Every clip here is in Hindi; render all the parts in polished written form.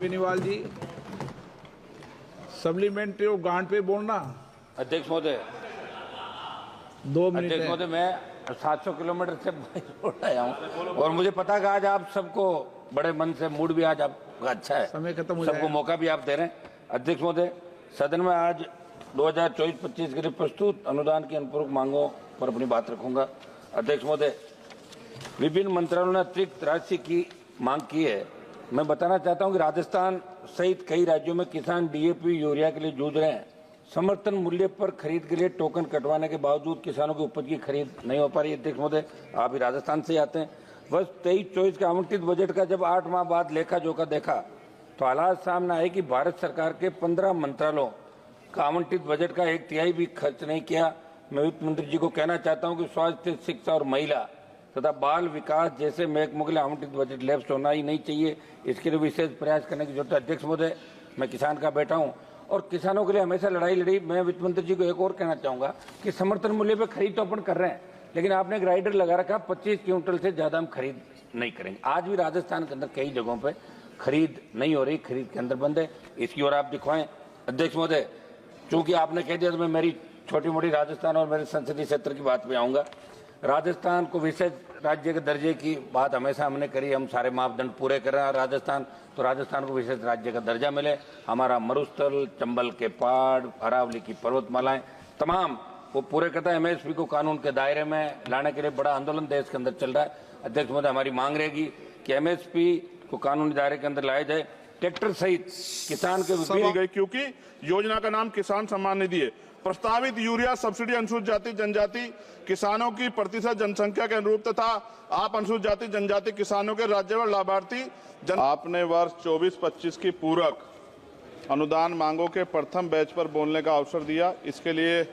बेनीवाल जी, सप्लीमेंट्री और गांड पे बोलना। अध्यक्ष महोदय, 2 मिनट अध्यक्ष है। महोदय, मैं 700 किलोमीटर से लौट आया हूँ और मुझे पता कि आज आप सबको बड़े मन से, मूड भी आज आपका अच्छा है, समय खत्म हो सबको जाएगा। मौका भी आप दे रहे हैं। अध्यक्ष महोदय, सदन में आज 2024-25 के लिए प्रस्तुत अनुदान की अनुपूरक मांगों पर अपनी बात रखूंगा। अध्यक्ष महोदय, विभिन्न मंत्रालयों ने अतिरिक्त राशि की मांग की है। मैं बताना चाहता हूं कि राजस्थान सहित कई राज्यों में किसान डीएपी यूरिया के लिए जूझ रहे हैं। समर्थन मूल्य पर खरीद के लिए टोकन कटवाने के बावजूद किसानों की उपज की खरीद नहीं हो पा रही है। अध्यक्ष महोदय, आप भी राजस्थान से आते हैं। वर्ष 23-24 का आवंटित बजट का जब 8 माह बाद लेखा जोखा देखा तो हालात सामने आए कि भारत सरकार के 15 मंत्रालयों का आवंटित बजट का 1/3 भी खर्च नहीं किया। मैं वित्त मंत्री जी को कहना चाहता हूं कि स्वास्थ्य, शिक्षा और महिला तथा बाल विकास जैसे महकमों के लिए आवंटित बजट लैप्स होना ही नहीं चाहिए। इसके लिए विशेष प्रयास करने की जरूरत है। अध्यक्ष महोदय, मैं किसान का बेटा हूं और किसानों के लिए हमेशा लड़ाई लड़ी। मैं वित्त मंत्री जी को एक और कहना चाहूंगा कि समर्थन मूल्य पर खरीद तो अपन कर रहे हैं, लेकिन आपने एक राइडर लगा रखा, 25 क्विंटल से ज्यादा हम खरीद नहीं करेंगे। आज भी राजस्थान के अंदर कई जगहों पर खरीद नहीं हो रही, खरीद के अंदर बंद है। इसकी ओर आप दिखवाएं। अध्यक्ष महोदय, चूंकि आपने कह दिया तो मैं मेरी छोटी मोटी राजस्थान और मेरे संसदीय क्षेत्र की बात पे आऊंगा। राजस्थान को विशेष राज्य के दर्जे की बात हमेशा हमने करी, हम सारे मापदंड पूरे कर रहे हैं। राजस्थान को विशेष राज्य का दर्जा मिले। हमारा मरुस्थल, चंबल के पहाड़, अरावली की पर्वतमालाएं तमाम वो पूरे करता है। एमएसपी को कानून के दायरे में लाने के लिए बड़ा आंदोलन देश के अंदर चल रहा है। अध्यक्ष महोदय, हमारी मांग रहेगी कि एमएसपी को कानूनी दायरे के अंदर लाया जाए। ट्रैक्टर सहित किसान के विभिन्न गई, क्योंकि योजना का नाम किसान सम्मान निधि है। प्रस्तावित यूरिया सब्सिडी अनुसूचित जाति जनजाति किसानों की प्रतिशत जनसंख्या के अनुरूप तथा आप अनुसूचित जाति जनजाति किसानों के राज्यवार लाभार्थी आपने वर्ष 24-25 की पूरक अनुदान मांगों के प्रथम बैच पर बोलने का अवसर दिया, इसके लिए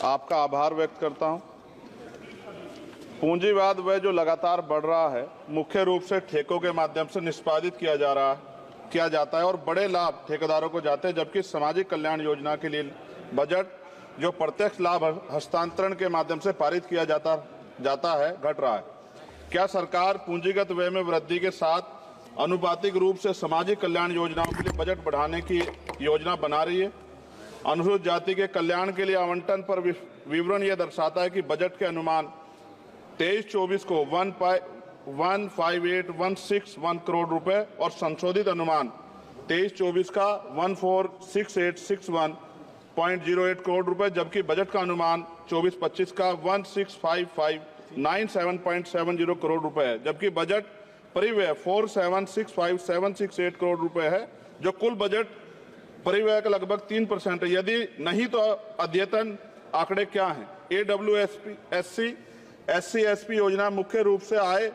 आपका आभार व्यक्त करता हूं। पूंजीवाद वह जो लगातार बढ़ रहा है, मुख्य रूप से ठेकों के माध्यम से निष्पादित किया जाता है और बड़े लाभ ठेकेदारों को जाते हैं, जबकि सामाजिक कल्याण योजना के लिए बजट जो प्रत्यक्ष लाभ हस्तांतरण के माध्यम से पारित किया जाता है घट रहा है। क्या सरकार पूंजीगत व्यय में वृद्धि के साथ अनुपातिक रूप से सामाजिक कल्याण योजनाओं के लिए बजट बढ़ाने की योजना बना रही है? अनुसूचित जाति के कल्याण के लिए आवंटन पर विवरण यह दर्शाता है कि बजट के अनुमान 23-24 को 158,161 करोड़ रुपए और संशोधित अनुमान 23-24 का 146861.08 करोड़ रुपए, जबकि बजट का अनुमान 24-25 का 165597.70 करोड़ रुपए है, जबकि बजट परिव्यय 4765,768 करोड़ रुपए है, जो कुल बजट परिव्यय का लगभग 3% है। यदि नहीं तो अद्यतन आंकड़े क्या हैं? SC/SC योजना मुख्य रूप से आय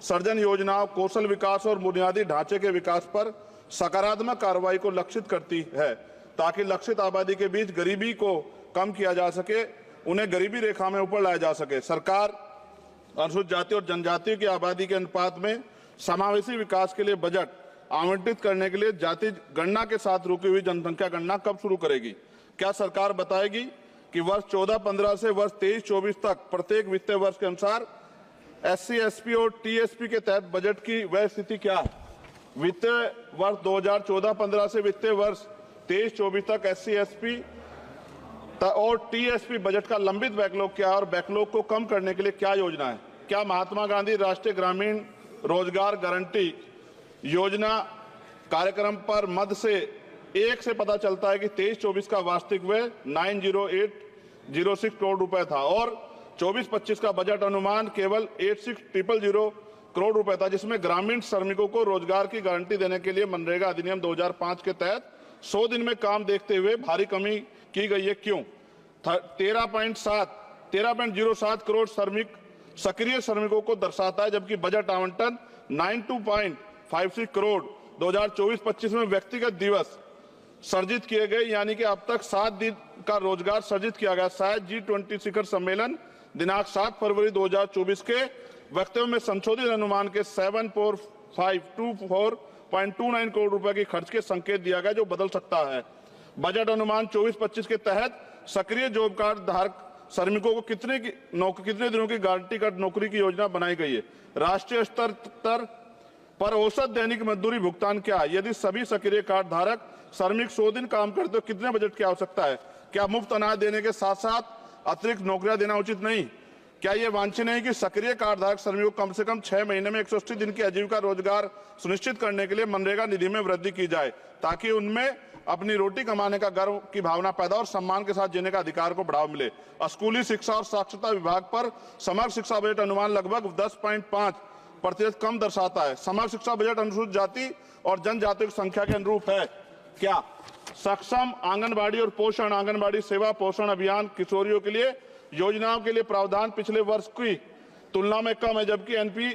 सर्जन योजनाओं, कौशल विकास और बुनियादी ढांचे के विकास पर सकारात्मक कार्रवाई को लक्षित करती है, ताकि लक्षित आबादी के बीच गरीबी को कम किया जा सके, उन्हें गरीबी रेखा में ऊपर लाया जा सके। सरकार अनुसूचित जाति और जनजाति की आबादी के अनुपात में समावेशी विकास के लिए बजट आवंटित करने के लिए जाति गणना के साथ रुकी हुई जनसंख्या गणना कब शुरू करेगी? क्या सरकार बताएगी कि वर्ष 14-15 से वर्ष 23-24 तक प्रत्येक वित्तीय वर्ष के अनुसार SC/SC और TSP के तहत बजट की वह स्थिति क्या है? वित्तीय वर्ष 2014-15 से वित्तीय वर्ष 23-24 तक SC/SC और TSP बजट का लंबित बैकलॉग क्या है और बैकलॉग को कम करने के लिए क्या योजना है? क्या महात्मा गांधी राष्ट्रीय ग्रामीण रोजगार गारंटी योजना कार्यक्रम पर मद से 1 से पता चलता है कि 23-24 का वास्तविक व्यय 90806 करोड़ रुपए था और 24-25 का बजट अनुमान केवल 86,000 करोड़ रुपए था, जिसमें ग्रामीण श्रमिकों को रोजगार की गारंटी देने के लिए मनरेगा अधिनियम 2005 के तहत 100 दिन में काम देखते हुए भारी कमी की गई है। क्यों? 13.07 करोड़ सक्रिय श्रमिकों को दर्शाता है, जबकि बजट आवंटन 92.56 करोड़ 2024-25 में व्यक्तिगत दिवस सर्जित किए गए, यानी कि अब तक 7 दिन का रोजगार सर्जित किया गया। शायद G20 शिखर सम्मेलन दिनांक 7 फरवरी 2024 के वक्तव्य में संशोधित अनुमान के 74524.29 करोड़ रुपए की खर्च के संकेत दिया गया, जो बदल सकता है। बजट अनुमान 24-25 के तहत सक्रिय जॉब कार्ड धारक श्रमिकों को कितने दिनों की गारंटी कार्ड नौकरी की योजना बनाई गई है? राष्ट्रीय स्तर पर औसत दैनिक मजदूरी भुगतान क्या है? यदि सभी सक्रिय कार्ड धारक श्रमिक 100 दिन काम करते हो कितने बजट की आवश्यकता है? क्या मुफ्त अनाज देने के साथ साथ अतिरिक्त नौकरियां देना उचित नहीं? क्या यह वांछनीय नहीं कि सक्रिय कार्ड धारक श्रमिकों को कम से कम 6 महीने में 180 दिन की आजीविका रोजगार सुनिश्चित करने के लिए मनरेगा निधि में वृद्धि की जाए, ताकि उनमें अपनी रोटी कमाने का गर्व की भावना पैदा और सम्मान के साथ जीने का अधिकार को बढ़ावा मिले। स्कूली शिक्षा और साक्षरता विभाग पर समग्र शिक्षा बजट अनुमान लगभग 10.5% कम दर्शाता है। समग्र शिक्षा बजट अनुसूचित जाति और जनजातियों की संख्या के अनुरूप है क्या? सक्षम आंगनबाड़ी और पोषण आंगनबाड़ी सेवा पोषण अभियान किशोरियों के लिए योजनाओं के लिए प्रावधान पिछले वर्ष की तुलना में कम है, जबकि एनपी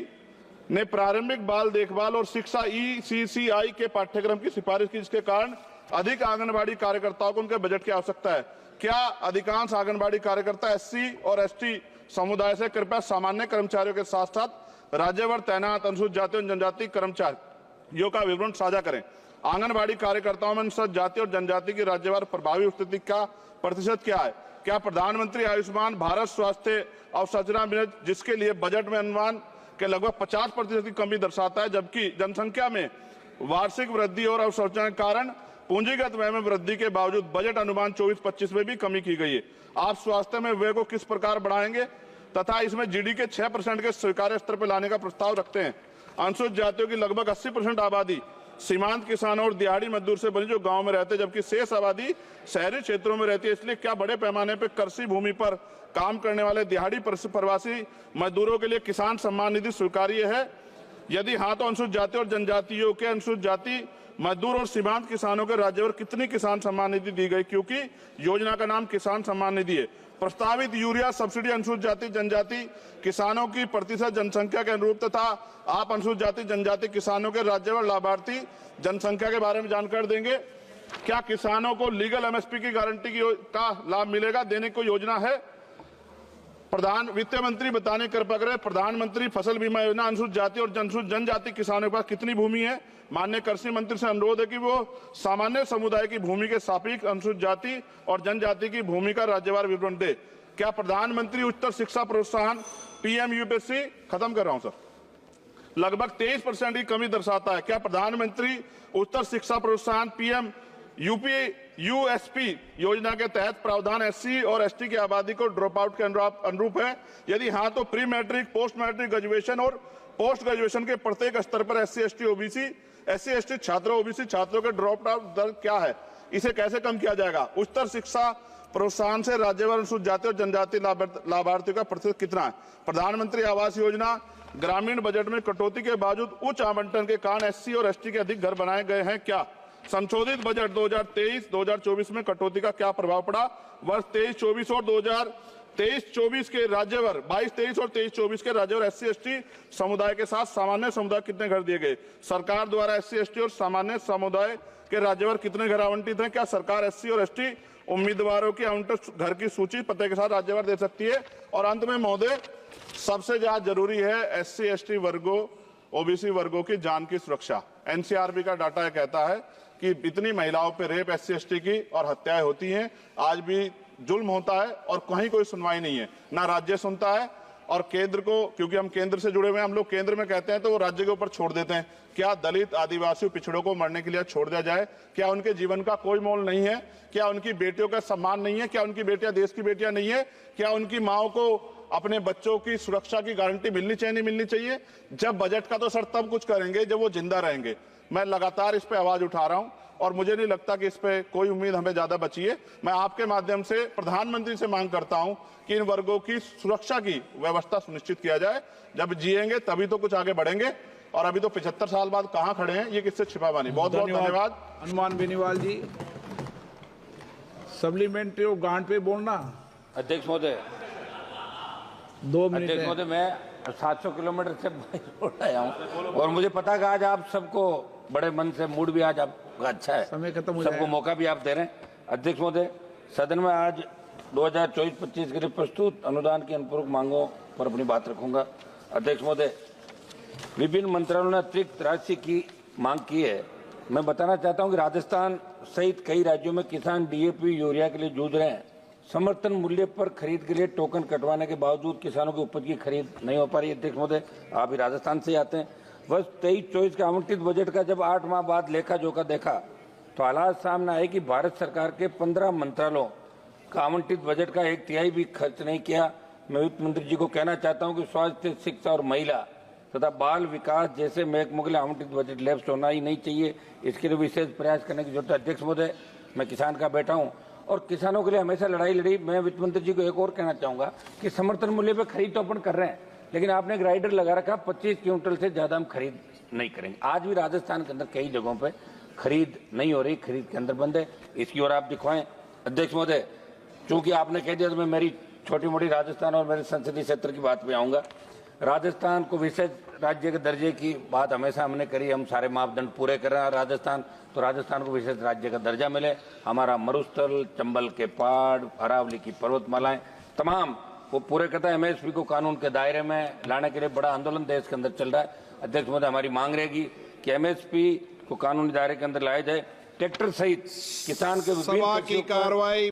ने प्रारंभिक बाल देखभाल और शिक्षा ECCI के पाठ्यक्रम की सिफारिश की, जिसके कारण अधिक आंगनबाड़ी कार्यकर्ताओं को उनके बजट की आवश्यकता है। क्या अधिकांश आंगनबाड़ी कार्यकर्ता SC और ST समुदाय से? कृपया सामान्य कर्मचारियों के साथ साथ राज्यभर तैनात अनुसूचित जाति और जनजाति कर्मचारियों का विवरण साझा करें। आंगनबाड़ी कार्यकर्ताओं में अनुसूचित जाति और जनजाति की राज्यभर प्रभावी उपस्थिति का प्रतिशत क्या है? क्या प्रधानमंत्री आयुष्मान भारत स्वास्थ्य अवसंरचना मिशन, जिसके लिए बजट में अनुमान के लगभग 50% की कमी दर्शाता है, जबकि जनसंख्या में वार्षिक वृद्धि और अवसंरचना के कारण पूंजीगत व्यय में वृद्धि के बावजूद बजट अनुमान 24-25 में भी कमी की गई है। आप स्वास्थ्य में व्यय को किस प्रकार बढ़ाएंगे तथा इसमें GDP के 6% के स्वीकार्य स्तर पर लाने का प्रस्ताव रखते हैं? अनुसूचित जातियों की लगभग 80% आबादी सीमांत किसानों और दिहाड़ी मजदूर से बनी जो गांव में रहते हैं, जबकि शेष आबादी शहरी क्षेत्रों में रहती है। इसलिए क्या बड़े पैमाने पर कृषि भूमि पर काम करने वाले दिहाड़ी प्रवासी मजदूरों के लिए किसान सम्मान निधि स्वीकार्य है? यदि हाँ, तो अनुसूचित जाति और जनजातियों के अनुसूचित जाति मजदूर और सीमांत किसानों के राज्यभर कितनी किसान सम्मान निधि दी गई, क्योंकि योजना का नाम किसान सम्मान निधि है? प्रस्तावित यूरिया सब्सिडी अनुसूचित जाति जनजाति किसानों की प्रतिशत जनसंख्या के अनुरूप तथा आप अनुसूचित जाति जनजाति किसानों के राज्यभर लाभार्थी जनसंख्या के बारे में जानकारी देंगे? क्या किसानों को लीगल MSP की गारंटी का लाभ मिलेगा, देने को योजना है? प्रधान वित्त मंत्री बताने कृपया करें, प्रधानमंत्री फसल बीमा योजना अनुसूचित जाति और जनजाति किसानों के पास कितनी भूमि है? माननीय कृषि मंत्री से अनुरोध है कि वो सामान्य समुदाय की भूमि के सापेक्ष अनुसूचित जाति और जनजाति की भूमि का राज्यवार विवरण दे। क्या प्रधानमंत्री उच्चतर शिक्षा प्रोत्साहन PM UPSC खत्म कर रहा हूं सर, लगभग 23% की कमी दर्शाता है? क्या प्रधानमंत्री उच्चतर शिक्षा प्रोत्साहन PM USP योजना के तहत प्रावधान SC और ST की आबादी को ड्रॉप आउट के अनुरूप है? यदि हाँ, तो pre matric, post matric, graduation और पोस्ट ग्रेजुएशन के प्रत्येक स्तर पर SC ST छात्रों OBC छात्रों के ड्रॉप आउट दर क्या है? इसे कैसे कम किया जाएगा? उच्चतर शिक्षा प्रोत्साहन से राज्यभर अनुसूचित जाति और जनजाति लाभार्थियों का प्रतिशत कितना है? प्रधानमंत्री आवास योजना ग्रामीण बजट में कटौती के बावजूद उच्च आवंटन के कारण SC और ST के अधिक घर बनाए गए हैं क्या? संशोधित बजट 2023-2024 में कटौती का क्या प्रभाव पड़ा? वर्ष 23-24 और 2023-24 के राज्यभर 22-23 और 23-24 के राज्यभर SC ST समुदाय के साथ सामान्य समुदाय कितने घर दिए गए? सरकार द्वारा SC ST और सामान्य समुदाय के राज्यभर कितने घर आवंटित हैं? क्या सरकार SC और ST उम्मीदवारों की आवंटित घर की सूची पते के साथ राज्यभर दे सकती है? और अंत में महोदय, सबसे ज्यादा जरूरी है SC ST वर्गों OBC वर्गों की जान की सुरक्षा। NCRB का डाटा यह कहता है कि इतनी महिलाओं पे रेप SC ST की और हत्याएं होती हैं, आज भी जुल्म होता है और कहीं कोई सुनवाई नहीं है, ना राज्य सुनता है और केंद्र को, क्योंकि हम केंद्र से जुड़े हुए हैं, हम लोग केंद्र में कहते हैं तो वो राज्य के ऊपर छोड़ देते हैं। क्या दलित आदिवासी पिछड़ों को मरने के लिए छोड़ दिया जाए? क्या उनके जीवन का कोई मोल नहीं है? क्या उनकी बेटियों का सम्मान नहीं है? क्या उनकी बेटियां देश की बेटियां नहीं है? क्या उनकी माओ को अपने बच्चों की सुरक्षा की गारंटी मिलनी चाहिए, नहीं मिलनी चाहिए? जब बजट का तो सर तब कुछ करेंगे जब वो जिंदा रहेंगे। मैं लगातार इस पे आवाज उठा रहा हूं और मुझे नहीं लगता कि इस पे कोई उम्मीद हमें ज्यादा बची है। मैं आपके माध्यम से प्रधानमंत्री से मांग करता हूं कि इन वर्गों की सुरक्षा की व्यवस्था सुनिश्चित किया जाए। जब जिएंगे तभी तो कुछ आगे बढ़ेंगे, और अभी तो 75 साल बाद कहां खड़े हैं, ये किससे छिपा बनी। बहुत बहुत धन्यवाद। हनुमान बेनीवाल जी, सप्लीमेंट्री और गांठ पे बोलना। अध्यक्ष महोदय, 2 मिनट। अध्यक्ष महोदय, मैं 700 किलोमीटर से रोड आया हूँ और मुझे पता है कि आज आप सबको बड़े मन से, मूड भी आज आपका अच्छा है, समय खत्म हो सबको जाएगा। मौका भी आप दे रहे हैं। अध्यक्ष महोदय, सदन में आज 2024-25 के लिए प्रस्तुत अनुदान की अनुपूरक मांगों पर अपनी बात रखूंगा। अध्यक्ष महोदय, विभिन्न मंत्रालयों ने अतिरिक्त राशि की मांग की है। मैं बताना चाहता हूं कि राजस्थान सहित कई राज्यों में किसान DAP यूरिया के लिए जूझ रहे हैं। समर्थन मूल्य पर खरीद के लिए टोकन कटवाने के बावजूद किसानों की उपज की खरीद नहीं हो पा रही है। अध्यक्ष महोदय, आप ही राजस्थान से आते हैं। वर्ष 23-24 के आवंटित बजट का जब 8 माह बाद लेखा जोखा देखा तो हालात सामने आए कि भारत सरकार के 15 मंत्रालयों का आवंटित बजट का 1/3 भी खर्च नहीं किया। मैं वित्त मंत्री जी को कहना चाहता हूं कि स्वास्थ्य, शिक्षा और महिला तथा बाल विकास जैसे महकमों के लिए आवंटित बजट लैप्स होना ही नहीं चाहिए। इसके लिए विशेष प्रयास करने की जरूरत है। अध्यक्ष महोदय, मैं किसान का बेटा हूं और किसानों के लिए हमेशा लड़ाई लड़ी। मैं वित्त मंत्री जी को एक और कहना चाहूंगा कि समर्थन मूल्य पे खरीद तो अपन कर रहे हैं, लेकिन आपने एक राइडर लगा रखा 25 क्विंटल से ज्यादा हम खरीद नहीं करेंगे। आज भी राजस्थान के अंदर कई जगहों पे खरीद नहीं हो रही, खरीद के अंदर बंद है। इसकी ओर आप दिखवाएं। अध्यक्ष महोदय, चूंकि आपने कह दिया तो मैं मेरी छोटी मोटी राजस्थान और मेरे संसदीय क्षेत्र की बात पे आऊंगा। राजस्थान को विशेष राज्य के दर्जे की बात हमेशा हमने करी, हम सारे मापदंड पूरे कर रहे हैं। राजस्थान तो राजस्थान को विशेष राज्य का दर्जा मिले। हमारा मरुस्थल, चंबल के पहाड़, अरावली की पर्वतमालाएं तमाम वो पूरे करता है। एमएसपी को कानून के दायरे में लाने के लिए बड़ा आंदोलन देश के अंदर चल रहा है। अध्यक्ष महोदय, हमारी मांग रहेगी कि एमएसपी को कानूनी दायरे के अंदर लाया जाए। ट्रैक्टर सहित किसान के सभा की कार्रवाई